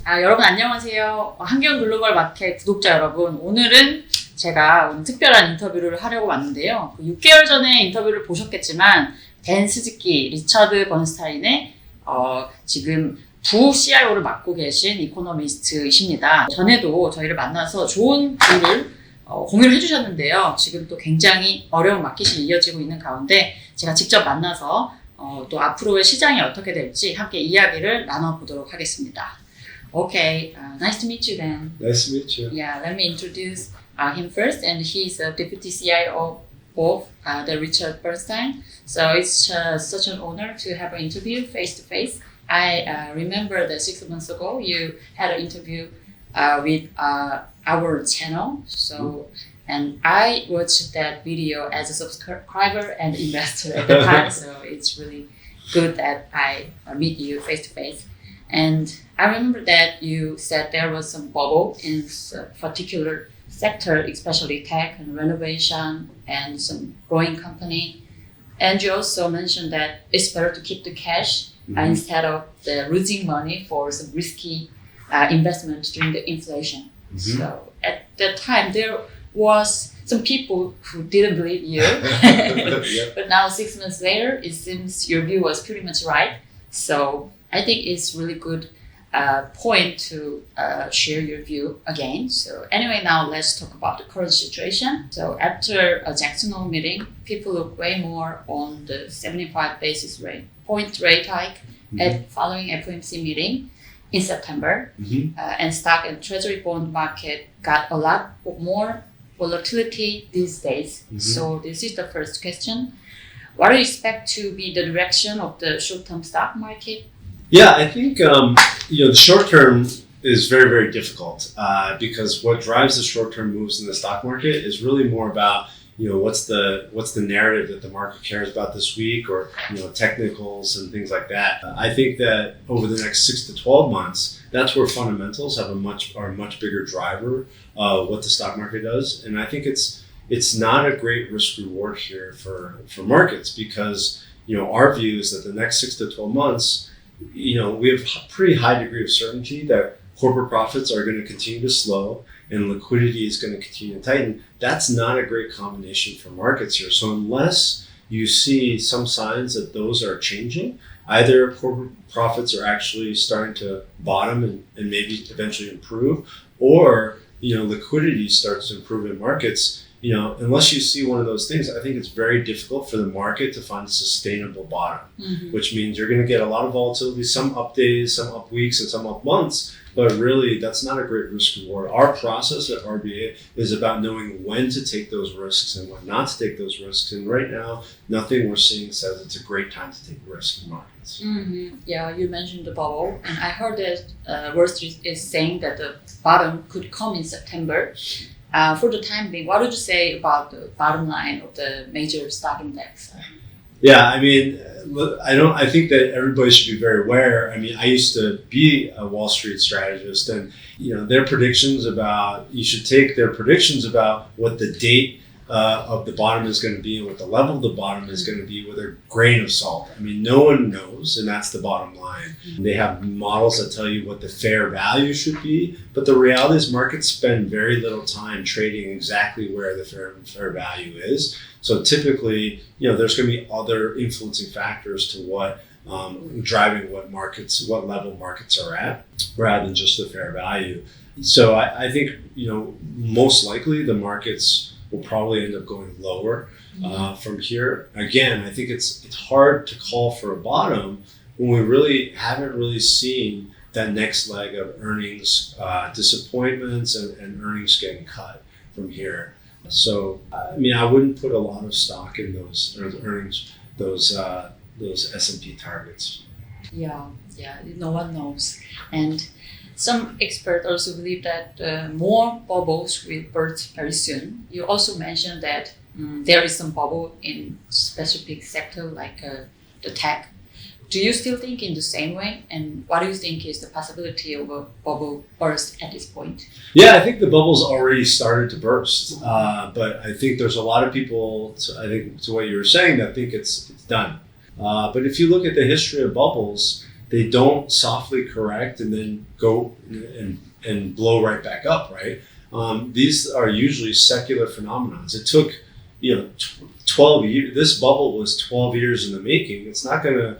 여러분 안녕하세요. 환경글로벌 마켓 구독자 여러분, 오늘은 제가 오늘 특별한 인터뷰를 하려고 왔는데요. 6개월 전에 인터뷰를 보셨겠지만 댄 스즈키, 리처드 번스타인의 지금 부 CIO를 맡고 계신 이코노미스트이십니다. 전에도 저희를 만나서 좋은 글을 공유를 해주셨는데요. 지금 또 굉장히 어려운 마켓이 이어지고 있는 가운데 제가 직접 만나서 또 앞으로의 시장이 어떻게 될지 함께 이야기를 나눠보도록 하겠습니다. Okay, nice to meet you then. Nice to meet you. Yeah, let me introduce him first, and he's a deputy CIO of the Richard Bernstein. So it's such an honor to have an interview face to face. I remember that 6 months ago you had an interview with our channel. So, and I watched that video as a subscriber and investor at the time. So it's really good that I meet you face to face. And I remember that you said there was some bubble in a particular sector, especially tech and renovation and some growing company. And you also mentioned that it's better to keep the cash instead of losing money for some risky investment during the inflation. So at that time, there was some people who didn't believe you. But now 6 months later, it seems your view was pretty much right. So I think it's really good point to share your view again. So anyway, now let's talk about the current situation. So after a Jackson Hole meeting, people look way more on the 75 basis point rate hike at following FOMC meeting in September. And stock and treasury bond market got a lot more volatility these days. So this is the first question. What do you expect to be the direction of the short-term stock market? Yeah, I think the short term is very, very difficult because what drives the short term moves in the stock market is really more about what's the narrative that the market cares about this week, or technicals and things like that. I think that over the next 6 to 12 months, that's where fundamentals are a much bigger driver of what the stock market does, and I think it's not a great risk reward here for markets because our view is that the next 6 to 12 months. We have a pretty high degree of certainty that corporate profits are going to continue to slow and liquidity is going to continue to tighten. That's not a great combination for markets here. So unless you see some signs that those are changing, either corporate profits are actually starting to bottom and maybe eventually improve, or liquidity starts to improve in markets. Unless you see one of those things, I think it's very difficult for the market to find a sustainable bottom, which means you're going to get a lot of volatility, some up days, some up weeks, and some up months. But really, that's not a great risk reward. Our process at RBA is about knowing when to take those risks and when not to take those risks. And right now, nothing we're seeing says it's a great time to take risks in markets. Yeah, you mentioned the bubble, and I heard that Wall Street is saying that the bottom could come in September. For the time being, what would you say about the bottom line of the major stock index? Yeah, I think that everybody should be very aware. I used to be a Wall Street strategist, and their predictions you should take their predictions about what the date of the bottom is going to be and what the level of the bottom is going to be with a grain of salt. No one knows, and that's the bottom line. They have models that tell you what the fair value should be, but the reality is markets spend very little time trading exactly where the fair value is. So typically, there's going to be other influencing factors to what driving what level markets are at, rather than just the fair value. So I think most likely the markets will probably end up going lower from here. Again, I think it's hard to call for a bottom when we really haven't seen that next leg of earnings disappointments and earnings getting cut from here. So I wouldn't put a lot of stock in those earnings, those S&P targets. Yeah, no one knows. And some experts also believe that more bubbles will burst very soon. You also mentioned that there is some bubble in specific sector like the tech. Do you still think in the same way? And what do you think is the possibility of a bubble burst at this point? Yeah, I think the bubble's already started to burst. But I think there's a lot of people, to what you were saying, that think it's done. But if you look at the history of bubbles, they don't softly correct and then go and blow right back up, right? These are usually secular phenomenons. It took, 12 years. This bubble was 12 years in the making. It's not going to,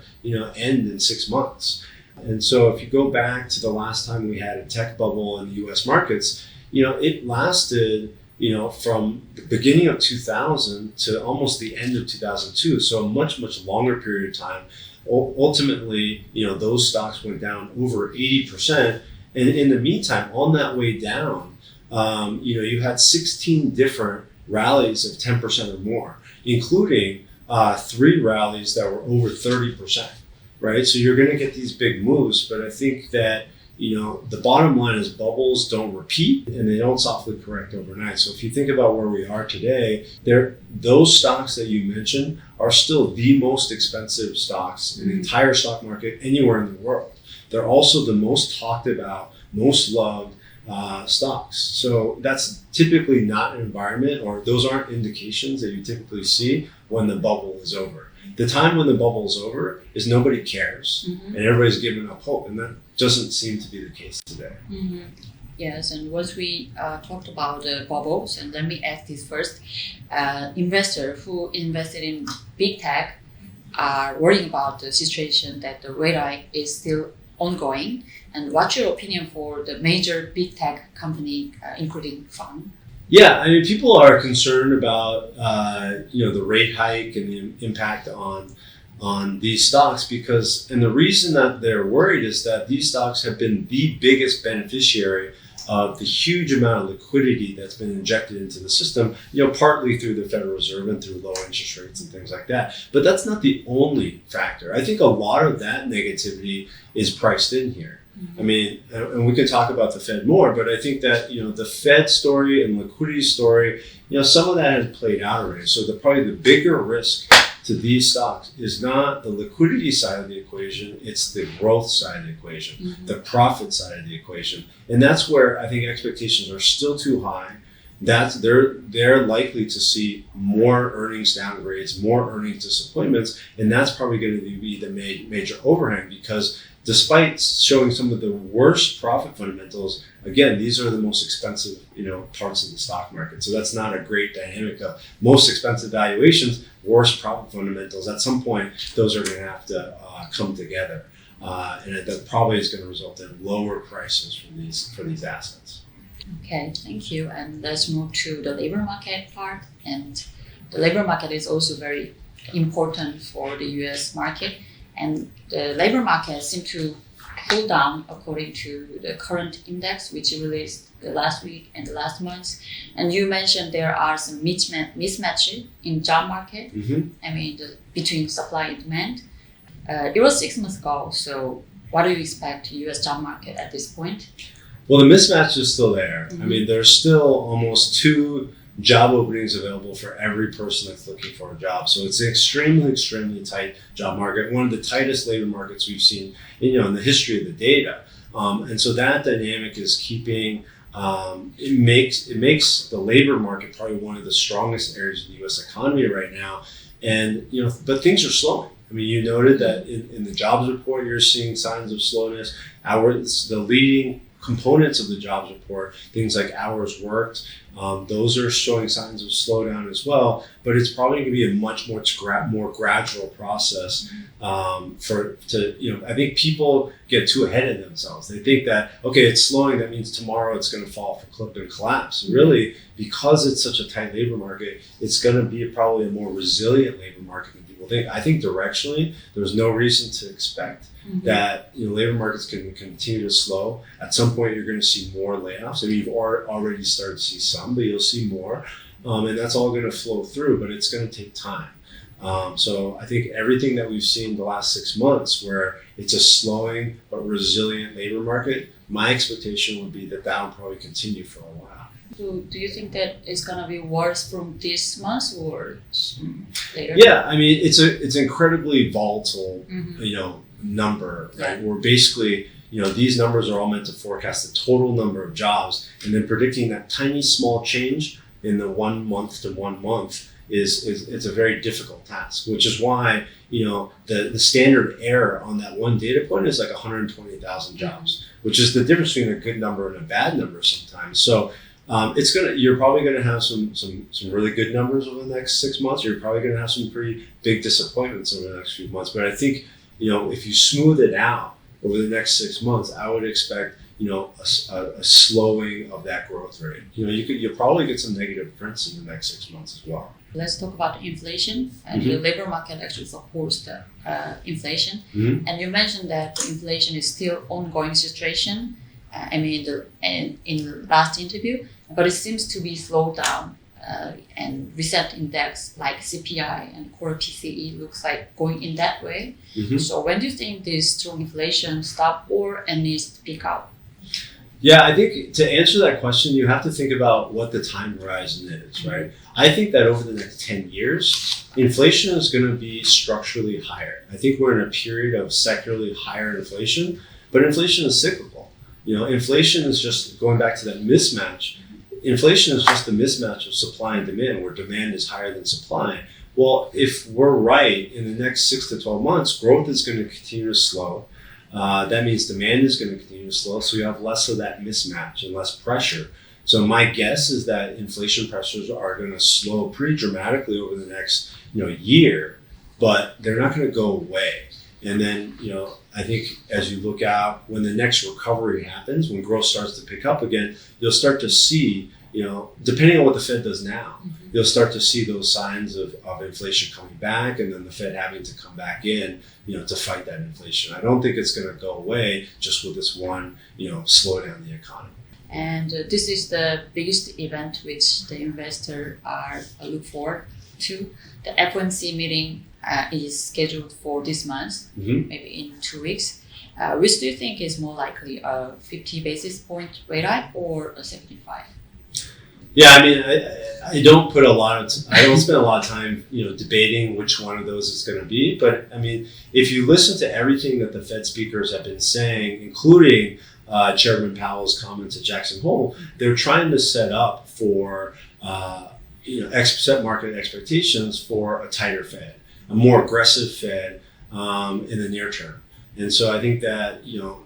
end in 6 months. And so if you go back to the last time we had a tech bubble in the U.S. markets, it lasted, from the beginning of 2000 to almost the end of 2002. So a much, much longer period of time. Ultimately, those stocks went down over 80%. And in the meantime, on that way down, you had 16 different rallies of 10% or more, including 3 rallies that were over 30%, right? So you're going to get these big moves, but I think that, the bottom line is bubbles don't repeat and they don't softly correct overnight. So if you think about where we are today, those stocks that you mentioned are still the most expensive stocks in the entire stock market anywhere in the world. They're also the most talked about, most loved stocks. So that's typically not an environment, or those aren't indications that you typically see when the bubble is over. The time when the bubble is over is nobody cares and everybody's giving up hope, and that doesn't seem to be the case today. Yes, and once we talked about the bubbles, and let me ask this first. Investors who invested in big tech are worrying about the situation that the rate hike is still ongoing. And what's your opinion for the major big tech company, including FAANG? Yeah, I mean, people are concerned about the rate hike and the impact on these stocks and the reason that they're worried is that these stocks have been the biggest beneficiary of the huge amount of liquidity that's been injected into the system, partly through the Federal Reserve and through low interest rates and things like that. But that's not the only factor. I think a lot of that negativity is priced in here. I mean, and we can talk about the Fed more, but I think that, the Fed story and liquidity story, some of that has played out already. So probably the bigger risk to these stocks is not the liquidity side of the equation, it's the growth side of the equation, the profit side of the equation. And that's where I think expectations are still too high. They're likely to see more earnings downgrades, more earnings disappointments, and that's probably going to be the major overhang because despite showing some of the worst profit fundamentals, again, these are the most expensive, parts of the stock market. So that's not a great dynamic of most expensive valuations, worst profit fundamentals. At some point, those are going to have to come together, and that probably is going to result in lower prices for these assets. Okay, thank you. And let's move to the labor market part. And the labor market is also very important for the U.S. market. And the labor market seemed to cool down according to the current index, which released the last week and the last month. And you mentioned there are some mismatches in job market. I mean, between supply and demand. It was 6 months ago. So what do you expect U.S. job market at this point? Well, the mismatch is still there. I mean, there's still almost 2 job openings available for every person that's looking for a job. So it's an extremely, extremely tight job market, one of the tightest labor markets we've seen in the history of the data. And so that dynamic is keeping, it makes the labor market probably one of the strongest areas of the U.S. economy right now. And, but things are slowing. I mean, you noted that in the jobs report, you're seeing signs of slowness. The leading components of the jobs report, things like hours worked, those are showing signs of slowdown as well, but it's probably going to be a much more gradual process. I think people get too ahead of themselves. They think that, okay, it's slowing, that means tomorrow it's going to fall off a cliff and collapse. Really, because it's such a tight labor market, it's going to be probably a more resilient labor market than people think. I think directionally, there's no reason to expect that labor markets can continue to slow. At some point, you're going to see more layoffs. I mean, you've already started to see some, but you'll see more. And that's all going to flow through, but it's going to take time. So I think everything that we've seen the last 6 months, where it's a slowing but resilient labor market, my expectation would be that will probably continue for a while. So do you think that it's going to be worse from this month or later? Yeah, I mean, it's incredibly volatile, number, right? Yeah. Where basically, these numbers are all meant to forecast the total number of jobs, and then predicting that tiny small change in the 1 month to 1 month, is it's a very difficult task, which is why, the standard error on that one data point is like 120,000 jobs, which is the difference between a good number and a bad number sometimes. So you're probably going to have some really good numbers over the next 6 months. You're probably going to have some pretty big disappointments over the next few months. But I think, if you smooth it out over the next 6 months, I would expect, a slowing of that growth rate. You'll probably get some negative prints in the next 6 months as well. Let's talk about inflation. And the labor market actually supports the inflation. And you mentioned that inflation is still ongoing situation. In last interview, but it seems to be slowed down. And recent index like CPI and core PCE looks like going in that way. So when do you think this strong inflation stop or and needs to pick up? Yeah, I think to answer that question, you have to think about what the time horizon is, right? I think that over the next 10 years, inflation is going to be structurally higher. I think we're in a period of secularly higher inflation, but inflation is cyclical. Inflation is just going back to that mismatch. Inflation is just the mismatch of supply and demand, where demand is higher than supply. Well, if we're right, in the next 6 to 12 months, growth is going to continue to slow. That means demand is going to continue to slow, so you have less of that mismatch and less pressure. So my guess is that inflation pressures are going to slow pretty dramatically over the next year, but they're not going to go away. And then I think as you look out, when the next recovery happens, when growth starts to pick up again, you'll start to see, depending on what the Fed does now, you'll start to see those signs of inflation coming back, and then the Fed having to come back in, to fight that inflation. I don't think it's going to go away just with this one, slowdown in the economy. And this is the biggest event which the investor are look forward to. The FOMC meeting is scheduled for this month, maybe in 2 weeks. Which do you think is more likely, a 50 basis point rate hike or a 75? Yeah, I don't spend a lot of time, debating which one of those is going to be. But if you listen to everything that the Fed speakers have been saying, including Chairman Powell's comments at Jackson Hole, they're trying to set up for, set market expectations for a tighter Fed, a more aggressive Fed in the near term. And so I think that,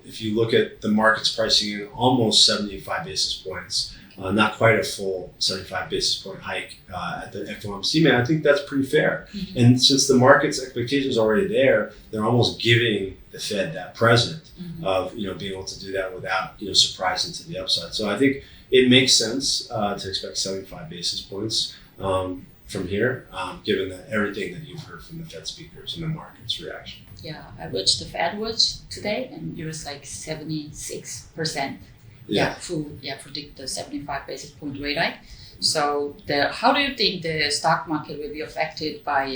if you look at the market's pricing in almost 75 basis points, not quite a full 75 basis point hike at the FOMC meeting, I think that's pretty fair. And since the market's expectations are already there, they're almost giving the Fed that present of being able to do that without surprising to the upside. So I think it makes sense to expect 75 basis points from here, given that everything that you've heard from the Fed speakers and the market's reaction. Yeah, I watched the Fed watch today, and it was like 76%. Predict the 75 basis point rate hike. So how do you think the stock market will be affected by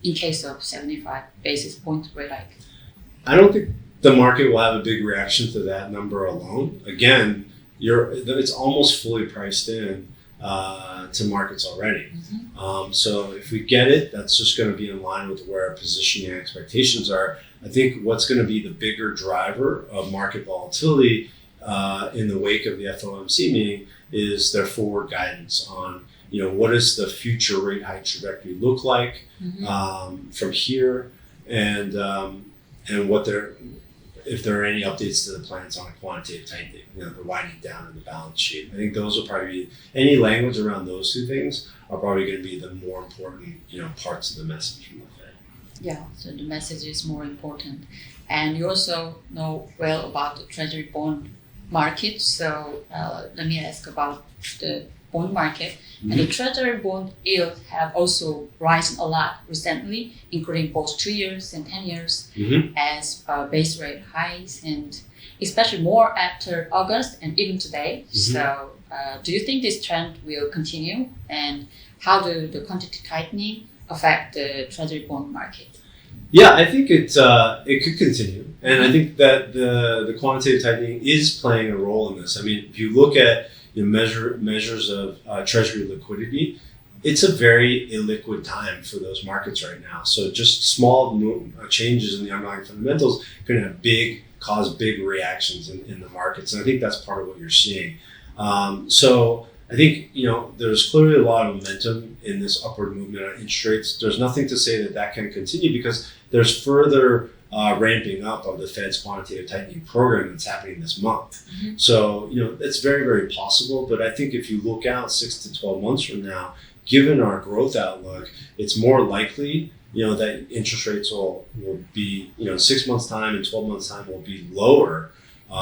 in case of 75 basis point rate hike? I don't think the market will have a big reaction to that number alone. Again, it's almost fully priced in to markets already. So if we get it, that's just going to be in line with where our positioning expectations are. I think what's going to be the bigger driver of market volatility in the wake of the FOMC meeting is their forward guidance on, what does the future rate hike trajectory look like from here, and if there are any updates to the plans on quantitative tightening, the winding down in the balance sheet. I think those will probably be, any language around those two things are probably going to be the more important, parts of the message from the Fed. Yeah, so the message is more important. And you also know well about the treasury bond market. So let me ask about the bond market. And the treasury bond yields have also risen a lot recently, including both 2 years and 10 years as base rate highs, and especially more after August and even today. So do you think this trend will continue? And how do the quantitative tightening affect the treasury bond market? Yeah, I think it could continue. And I think that the quantitative tightening is playing a role in this. If you look at measures of treasury liquidity, it's a very illiquid time for those markets right now. So just small changes in the underlying fundamentals can cause big reactions in the markets. And I think that's part of what you're seeing. So I think, there's clearly a lot of momentum in this upward movement on interest rates. There's nothing to say that can continue because there's further ramping up of the Fed's quantitative tightening program that's happening this month. Mm-hmm. So, it's very, very possible. But I think if you look out 6 to 12 months from now, given our growth outlook, it's more likely, that interest rates will be, 6 months time and 12 months time will be lower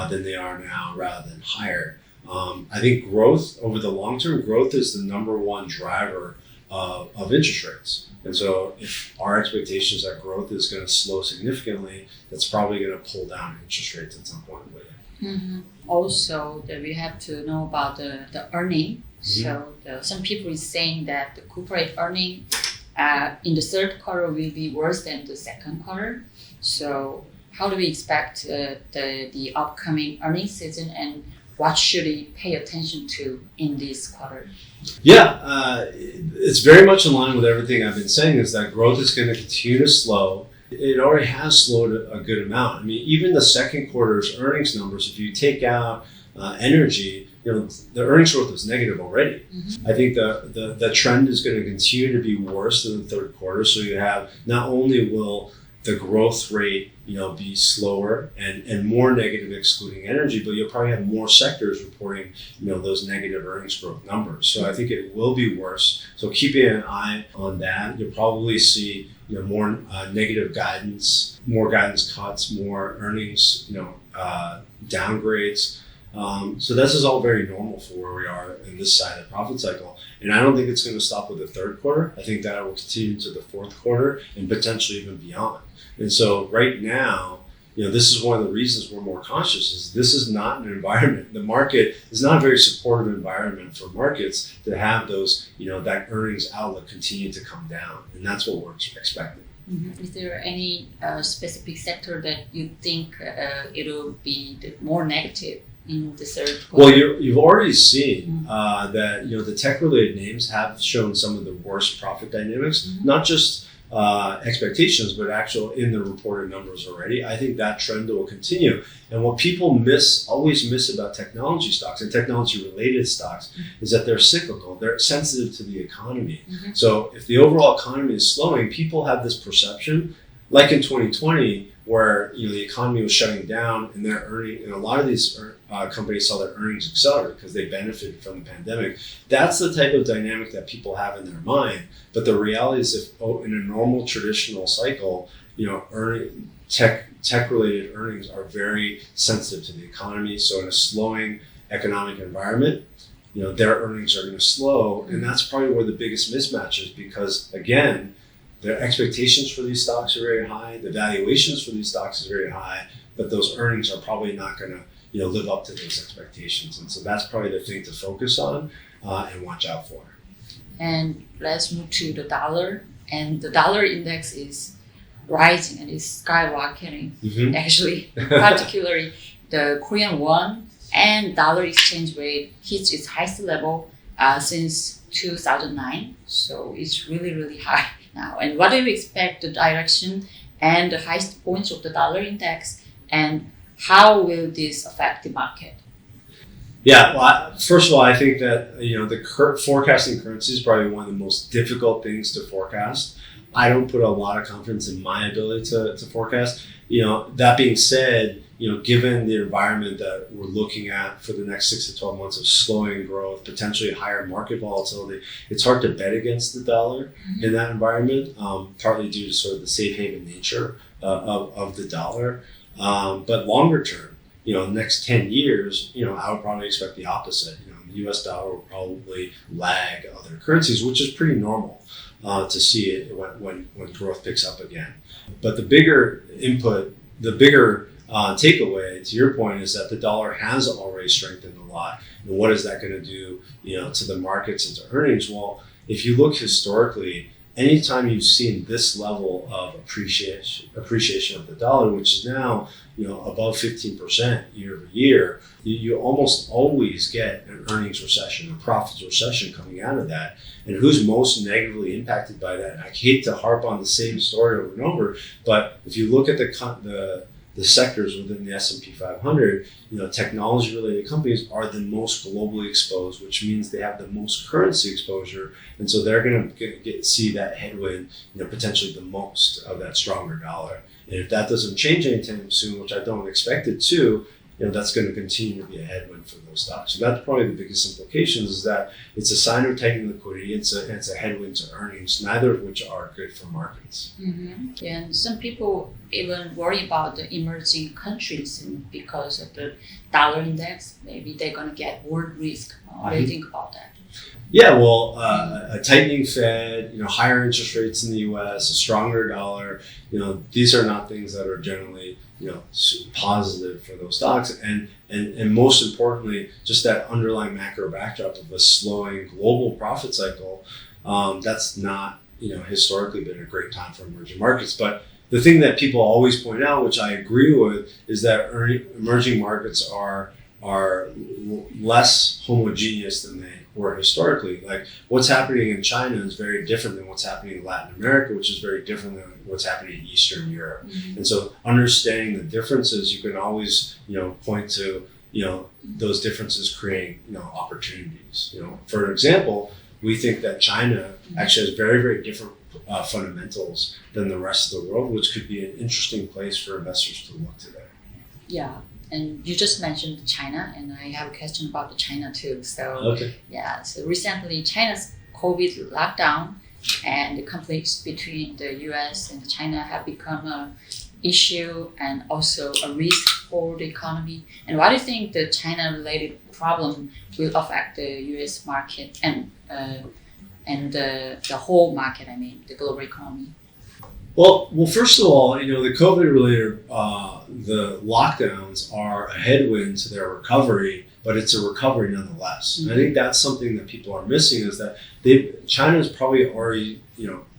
than they are now rather than higher. I think growth over the long term, growth is the number one driver of interest rates. And so if our expectations that growth is going to slow significantly, that's probably going to pull down interest rates at some point. Mm-hmm. Also, that we have to know about the earning. Mm-hmm. So some people is saying that the corporate earning in the third quarter will be worse than the second quarter. So how do we expect the upcoming earnings season, and what should we pay attention to in this quarter? Yeah, it's very much in line with everything I've been saying, is that growth is going to continue to slow. It already has slowed a good amount. I mean, even the second quarter's earnings numbers, if you take out energy, the earnings growth was negative already. Mm-hmm. I think the trend is going to continue to be worse than the third quarter. So you have, not only will the growth rate, be slower and more negative excluding energy, but you'll probably have more sectors reporting, those negative earnings growth numbers. So I think it will be worse. So keeping an eye on that, you'll probably see, more negative guidance, more guidance cuts, more earnings, downgrades. So this is all very normal for where we are in this side of the profit cycle. And I don't think it's going to stop with the third quarter. I think that will continue to the fourth quarter and potentially even beyond. And so right now, this is one of the reasons we're more conscious, is this is not an environment. The market is not a very supportive environment for markets to have those, that earnings outlook continue to come down. And that's what we're expecting. Mm-hmm. Is there any specific sector that you think it'll be more negative in the third quarter? Well, you've already seen that, the tech-related names have shown some of the worst profit dynamics, not just expectations, but actual in the reported numbers already. I think that trend will continue. And what people always miss about technology stocks and technology-related stocks is that they're cyclical. They're sensitive to the economy. Mm-hmm. So if the overall economy is slowing, people have this perception, like in 2020, where the economy was shutting down and and a lot of these companies saw their earnings accelerate because they benefited from the pandemic. That's the type of dynamic that people have in their mind. But the reality is, if in a normal traditional cycle, tech-related earnings are very sensitive to the economy. So in a slowing economic environment, their earnings are going to slow, and that's probably where the biggest mismatch is, because again, the expectations for these stocks are very high. The valuations for these stocks is very high, but those earnings are probably not going to, live up to those expectations. And so that's probably the thing to focus on and watch out for. And let's move to the dollar. And the dollar index is rising and is skyrocketing. Mm-hmm. Actually, particularly the Korean won and dollar exchange rate hits its highest level since 2009. So it's really, really high now. And what do you expect the direction and the highest points of the dollar index, and how will this affect the market? Yeah, well, first of all, I think that the forecasting currency is probably one of the most difficult things to forecast. I don't put a lot of confidence in my ability to forecast. That being said, given the environment that we're looking at for the next 6 to 12 months of slowing growth, potentially higher market volatility, it's hard to bet against the dollar in that environment, partly due to sort of the safe haven nature of the dollar. But longer term, next 10 years, I would probably expect the opposite. The US dollar will probably lag other currencies, which is pretty normal to see it when growth picks up again. But the bigger takeaway to your point is that the dollar has already strengthened a lot. And what is that going to do, to the markets and to earnings? Well, if you look historically, anytime you've seen this level of appreciation of the dollar, which is now, above 15% year over year, you almost always get an earnings recession, a profits recession coming out of that. And who's most negatively impacted by that? I hate to harp on the same story over and over, but if you look at the the sectors within the S&P 500, technology-related companies are the most globally exposed, which means they have the most currency exposure, and so they're going to see that headwind, potentially the most of that stronger dollar. And if that doesn't change anytime soon, which I don't expect it to, that's going to continue to be a headwind for those stocks. So that's probably the biggest implications, is that it's a sign of tightening liquidity. It's a headwind to earnings, neither of which are good for markets. Mm-hmm. And some people even worry about the emerging countries because of the dollar index. Maybe they're going to get world risk. What do you think about that? Yeah, well, a tightening Fed, higher interest rates in the U.S., a stronger dollar, these are not things that are generally, positive for those stocks. And most importantly, just that underlying macro backdrop of a slowing global profit cycle, that's not, historically been a great time for emerging markets. But the thing that people always point out, which I agree with, is that emerging markets are less homogeneous than they were historically. Like, what's happening in China is very different than what's happening in Latin America, which is very different than what's happening in Eastern Europe. Mm-hmm. And so understanding the differences, you can always, point to, those differences creating, opportunities. For example, we think that China actually has very, very different fundamentals than the rest of the world, which could be an interesting place for investors to look today. Yeah. And you just mentioned China, and I have a question about China too. So, so recently China's COVID lockdown and the conflicts between the US and China have become an issue and also a risk for the economy. And why do you think the China-related problem will affect the US market and the whole market, the global economy? Well, first of all, the COVID-related, the lockdowns are a headwind to their recovery, but it's a recovery nonetheless. Mm-hmm. And I think that's something that people are missing, is that China is probably already,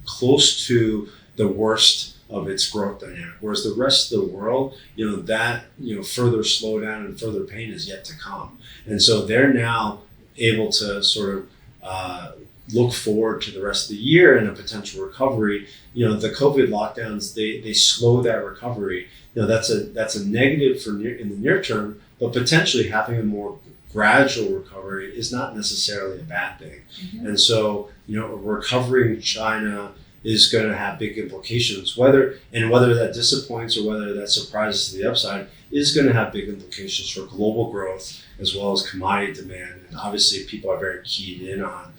close to the worst of its growth dynamic, whereas the rest of the world, that further slowdown and further pain is yet to come. And so they're now able to sort of look forward to the rest of the year and a potential recovery. The COVID lockdowns, they slow that recovery. That's a negative in the near term, but potentially having a more gradual recovery is not necessarily a bad thing. Mm-hmm. And so, a recovery in China is going to have big implications. Whether that disappoints or whether that surprises to the upside is going to have big implications for global growth as well as commodity demand. And obviously, people are very keyed in on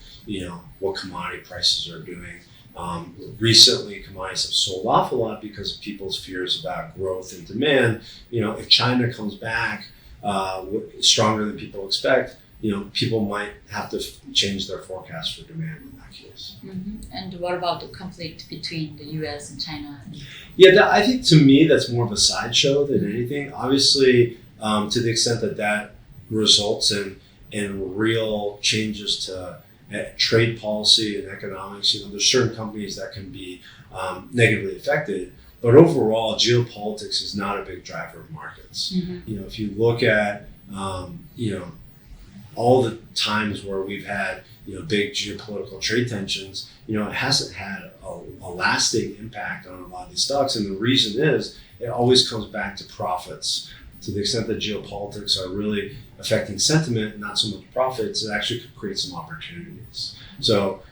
what commodity prices are doing. Recently, commodities have sold off a lot because of people's fears about growth and demand. If China comes back stronger than people expect, people might have to change their forecast for demand in that case. Mm-hmm. And what about the conflict between the U.S. and China? Yeah, I think to me that's more of a sideshow than anything. Obviously, to the extent that results in real changes to trade policy and economics, there's certain companies that can be negatively affected. But overall, geopolitics is not a big driver of markets. Mm-hmm. If you look at all the times where we've had big geopolitical trade tensions, it hasn't had a lasting impact on a lot of these stocks. And the reason is it always comes back to profits. To the extent that geopolitics are really affecting sentiment, not so much profits, it actually could create some opportunities. So,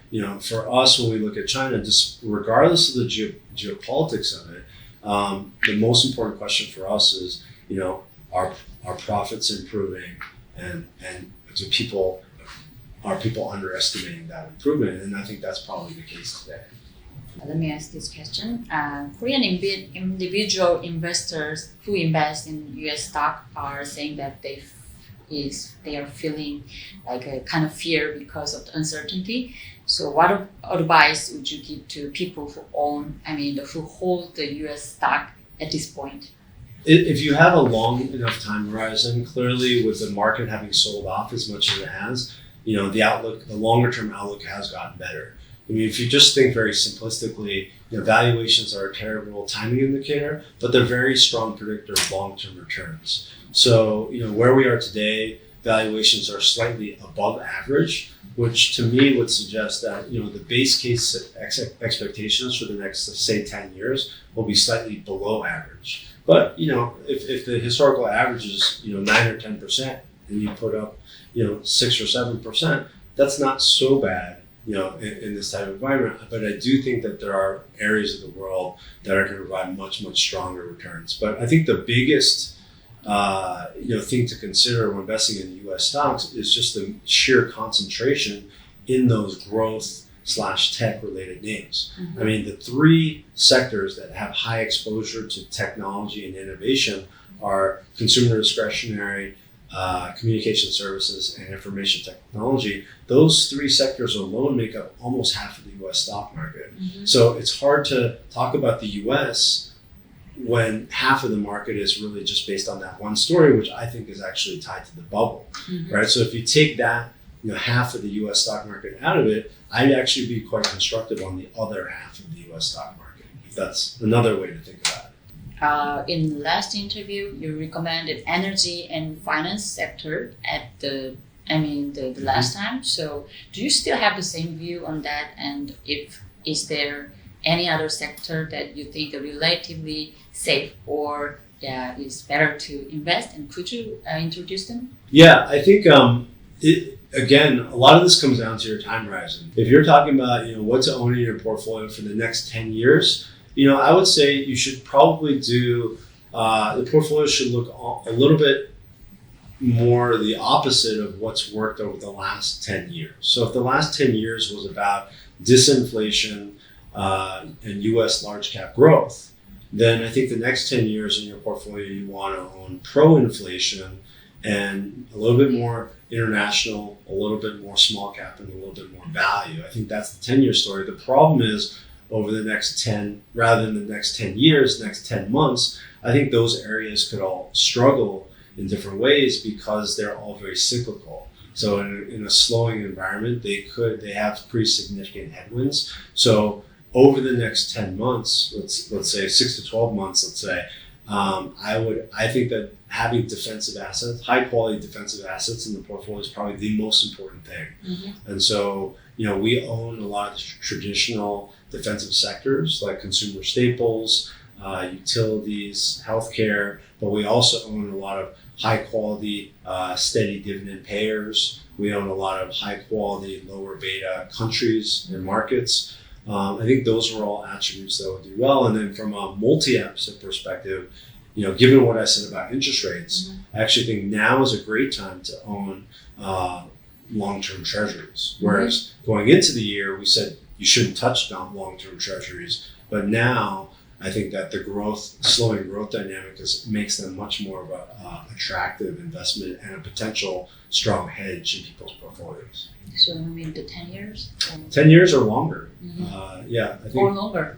for us, when we look at China, just regardless of the geopolitics of it, the most important question for us is, are profits improving, and are people underestimating that improvement? And I think that's probably the case today. Let me ask this question. Korean individual investors who invest in U.S. stock are saying that they are feeling like a kind of fear because of the uncertainty. So what advice would you give to people who hold the U.S. stock at this point? If you have a long enough time horizon, clearly with the market having sold off as much as it has, the longer term outlook has gotten better. If you just think very simplistically, valuations are a terrible timing indicator, but they're very strong predictor of long-term returns. So, where we are today, valuations are slightly above average, which to me would suggest that, the base case expectations for the next, say, 10 years will be slightly below average. But if the historical average is 9 or 10%, and you put up 6 or 7%, that's not so bad in this type of environment. But I do think that there are areas of the world that are going to provide much stronger returns. But I think the biggest thing to consider when investing in U.S. stocks is just the sheer concentration in those growth/tech related names. I mean, the three sectors that have high exposure to technology and innovation are consumer discretionary, communication services, and information technology. Those three sectors alone make up almost half of the U.S. stock market. So it's hard to talk about the U.S. when half of the market is really just based on that one story, which I think is actually tied to the bubble, right? So if you take that, half of the U.S. stock market out of it, I'd actually be quite constructive on the other half of the U.S. stock market, if that's another way to think about it. In the last interview, you recommended energy and finance sector at the last time. So do you still have the same view on that? And is there any other sector that you think are relatively safe or is better to invest? And could you introduce them? Yeah, I think again, a lot of this comes down to your time horizon. If you're talking about what to own in your portfolio for the next 10 years, I would say you should probably do the portfolio should look a little bit more the opposite of what's worked over the last 10 years. So if the last 10 years was about disinflation and U.S. large cap growth, then I think the next 10 years in your portfolio, you want to own pro-inflation and a little bit more international, a little bit more small cap, and a little bit more value. I think that's the 10-year story. The problem is over the next 10, rather than the next 10 years, next 10 months, I think those areas could all struggle in different ways because they're all very cyclical. So in a slowing environment, they have pretty significant headwinds. So over the next 10 months, let's say 6 to 12 months, let's say, I think that having defensive assets, high quality defensive assets in the portfolio is probably the most important thing. And so, we own a lot of the traditional defensive sectors like consumer staples, utilities, healthcare, but we also own a lot of high quality, steady dividend payers. We own a lot of high quality, lower beta countries and markets. I think those are all attributes that would do well. And then from a multi-asset perspective, given what I said about interest rates, I actually think now is a great time to own long-term treasuries. Whereas going into the year, we said you shouldn't touch on long-term treasuries. But now I think that the slowing growth dynamic makes them much more of a attractive investment and a potential strong hedge in people's portfolios. So I mean the 10 years? 10 years or longer. I think. Or longer.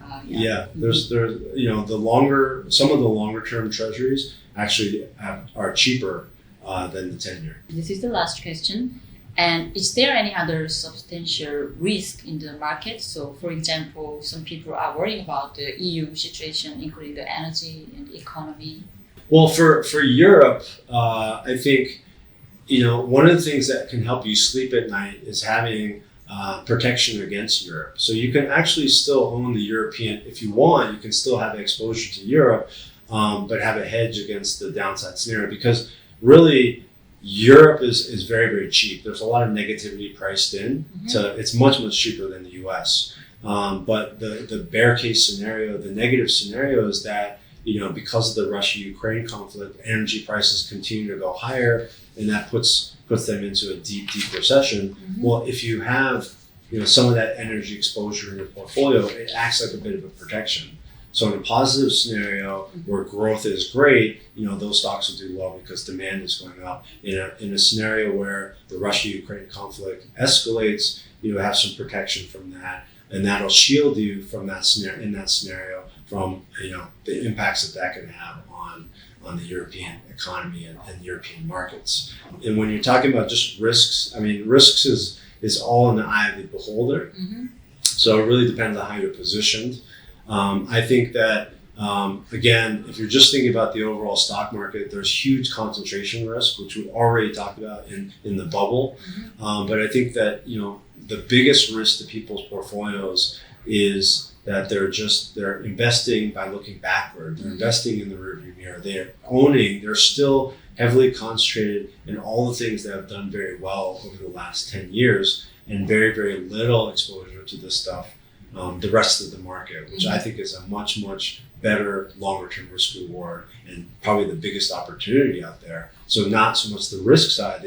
There's some of the longer term treasuries actually are cheaper than the 10-year. This is the last question. And is there any other substantial risk in the market? So, for example, some people are worrying about the EU situation, including the energy and the economy. Well, for Europe, I think, one of the things that can help you sleep at night is having protection against Europe. So you can actually still own the European, if you want, you can still have exposure to Europe, but have a hedge against the downside scenario because really, Europe is very, very cheap. There's a lot of negativity priced in. It's much cheaper than the US. But the bear case scenario, the negative scenario is that, because of the Russia-Ukraine conflict, energy prices continue to go higher and that puts them into a deep recession. Well, if you have, some of that energy exposure in your portfolio, it acts like a bit of a protection. So in a positive scenario where growth is great, those stocks will do well because demand is going up. In a scenario where the Russia-Ukraine conflict escalates, you have some protection from that, and that'll shield you from that scenario from the impacts that can have on the European economy and European markets. And when you're talking about just risks, risks is all in the eye of the beholder. So it really depends on how you're positioned. I think that, again, if you're just thinking about the overall stock market, there's huge concentration risk, which we already talked about in the bubble. But I think that, the biggest risk to people's portfolios is that they're investing by looking backward. They're investing in the rearview mirror. They're still heavily concentrated in all the things that have done very well over the last 10 years and very, very little exposure to this stuff, the rest of the market, which I think is a much, much better longer-term risk reward and probably the biggest opportunity out there. So not so much the risk side,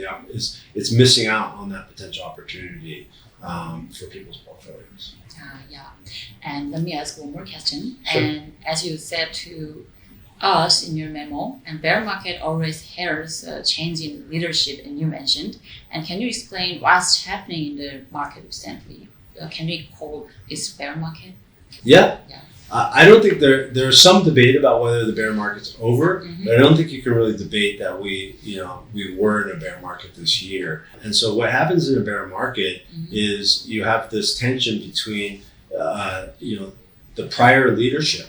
it's missing out on that potential opportunity for people's portfolios. Yeah, and let me ask one more question. Sure. And as you said to us in your memo, and bear market always heralds a change in leadership, and you mentioned. And can you explain what's happening in the market recently? Can we call this bear market? Yeah. Yeah. I don't think there's some debate about whether the bear market's over, but I don't think you can really debate that we were in a bear market this year. And so what happens in a bear market is you have this tension between, the prior leadership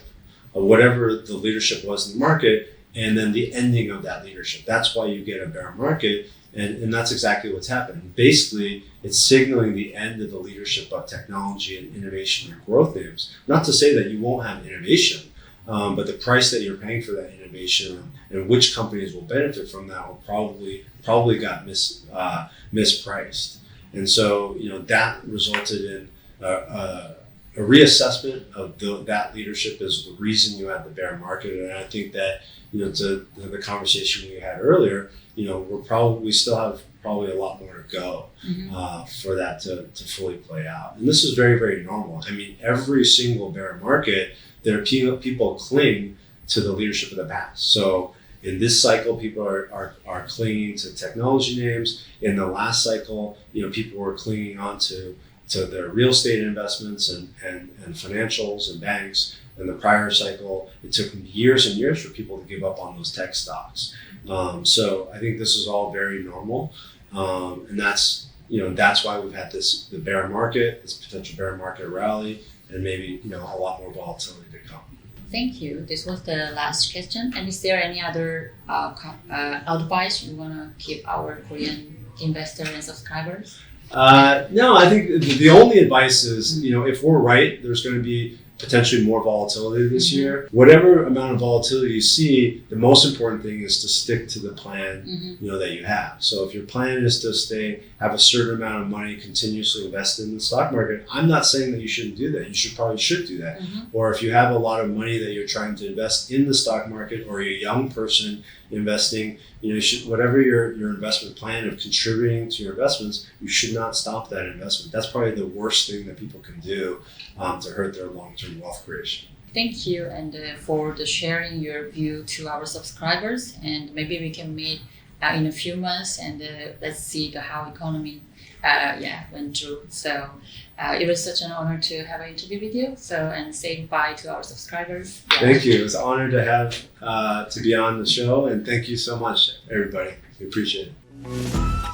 of whatever the leadership was in the market, and then the ending of that leadership. That's why you get a bear market. And that's exactly what's happening. Basically, it's signaling the end of the leadership of technology and innovation and growth names. Not to say that you won't have innovation, but the price that you're paying for that innovation and which companies will benefit from that will probably got mispriced. And so, that resulted in a reassessment of that leadership is the reason you had the bear market. And I think that, to the conversation we had earlier, we still have probably a lot more to go for that to fully play out. And this is very, very normal. I mean, every single bear market, there are people cling to the leadership of the past. So in this cycle, people are clinging to technology names. In the last cycle, people were clinging on to their real estate investments and financials and banks. In the prior cycle, it took years and years for people to give up on those tech stocks. So I think this is all very normal, and that's why we've had the bear market, this potential bear market rally, and maybe a lot more volatility to come. Thank you. This was the last question. And is there any other advice you want to give our Korean investors and subscribers? No, I think the only advice is, if we're right, there's going to be potentially more volatility this year. Whatever amount of volatility you see, the most important thing is to stick to the plan, that you have. So if your plan is to have a certain amount of money continuously invested in the stock market, I'm not saying that you shouldn't do that. You probably should do that. Or if you have a lot of money that you're trying to invest in the stock market, or you're a young person investing, you should, whatever your investment plan of contributing to your investments, you should not stop that investment. That's probably the worst thing that people can do to hurt their long-term wealth creation. Thank you, and for sharing your view to our subscribers. And maybe we can meet in a few months, and let's see how economy went through. So it was such an honor to have an interview with you. And say goodbye to our subscribers. Yeah. Thank you. It was an honor to have to be on the show, and thank you so much, everybody. We appreciate it.